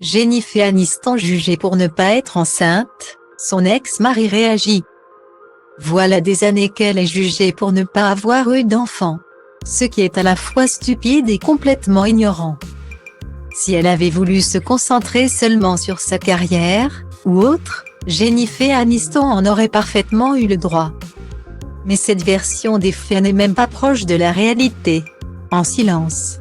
Jennifer Aniston jugée pour ne pas être enceinte, son ex-mari réagit. Voilà des années qu'elle est jugée pour ne pas avoir eu d'enfant. Ce qui est à la fois stupide et complètement ignorant. Si elle avait voulu se concentrer seulement sur sa carrière, ou autre, Jennifer Aniston en aurait parfaitement eu le droit. Mais cette version des faits n'est même pas proche de la réalité. En silence.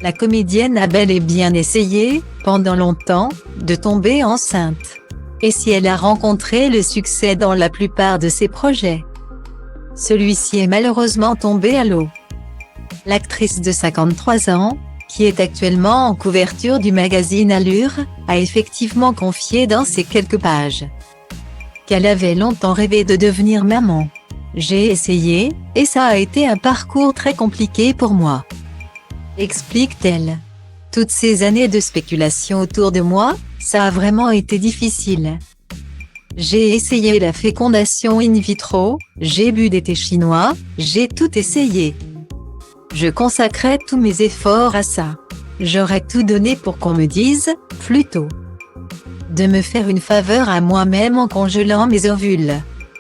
La comédienne a bel et bien essayé, pendant longtemps, de tomber enceinte. Et si elle a rencontré le succès dans la plupart de ses projets, celui-ci est malheureusement tombé à l'eau. L'actrice de 53 ans, qui est actuellement en couverture du magazine Allure, a effectivement confié dans ces quelques pages qu'elle avait longtemps rêvé de devenir maman. J'ai essayé, et ça a été un parcours très compliqué pour moi, explique-t-elle. Toutes ces années de spéculation autour de moi, ça a vraiment été difficile. J'ai essayé la fécondation in vitro, j'ai bu des thés chinois, j'ai tout essayé. Je consacrais tous mes efforts à ça. J'aurais tout donné pour qu'on me dise, plutôt, de me faire une faveur à moi-même en congelant mes ovules.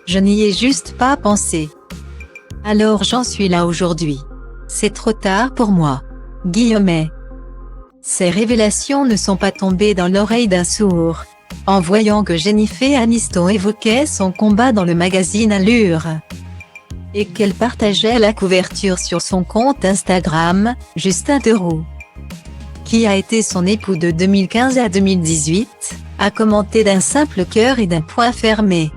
Je n'y ai juste pas pensé. Alors j'en suis là aujourd'hui. C'est trop tard pour moi. Guillemets. Ces révélations ne sont pas tombées dans l'oreille d'un sourd. En voyant que Jennifer Aniston évoquait son combat dans le magazine Allure, et qu'elle partageait la couverture sur son compte Instagram, Justin Theroux, qui a été son époux de 2015 à 2018, a commenté d'un simple cœur et d'un poing fermé.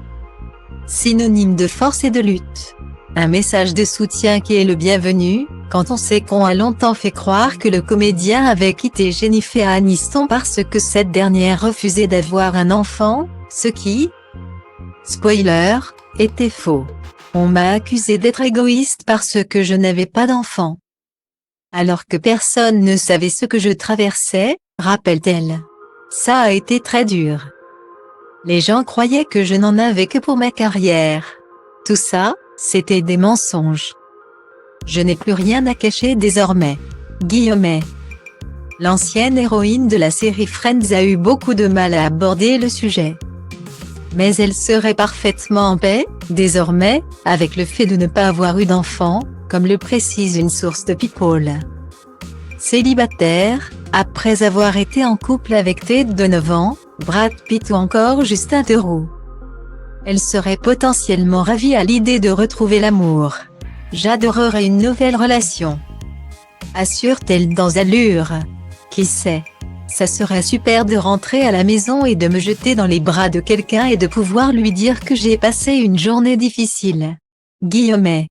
Synonyme de force et de lutte. Un message de soutien qui est le bienvenu, quand on sait qu'on a longtemps fait croire que le comédien avait quitté Jennifer Aniston parce que cette dernière refusait d'avoir un enfant, ce qui, spoiler, était faux. On m'a accusé d'être égoïste parce que je n'avais pas d'enfant. Alors que personne ne savait ce que je traversais, rappelle-t-elle. Ça a été très dur. Les gens croyaient que je n'en avais que pour ma carrière. Tout ça, c'était des mensonges. Je n'ai plus rien à cacher désormais. Guillemets. L'ancienne héroïne de la série Friends a eu beaucoup de mal à aborder le sujet. Mais elle serait parfaitement en paix, désormais, avec le fait de ne pas avoir eu d'enfant, comme le précise une source de People. Célibataire, après avoir été en couple avec Ted Donovan, Brad Pitt ou encore Justin Theroux. Elle serait potentiellement ravie à l'idée de retrouver l'amour. J'adorerais une nouvelle relation, assure-t-elle dans Allure. Qui sait? Ça serait super de rentrer à la maison et de me jeter dans les bras de quelqu'un et de pouvoir lui dire que j'ai passé une journée difficile. Guillemets.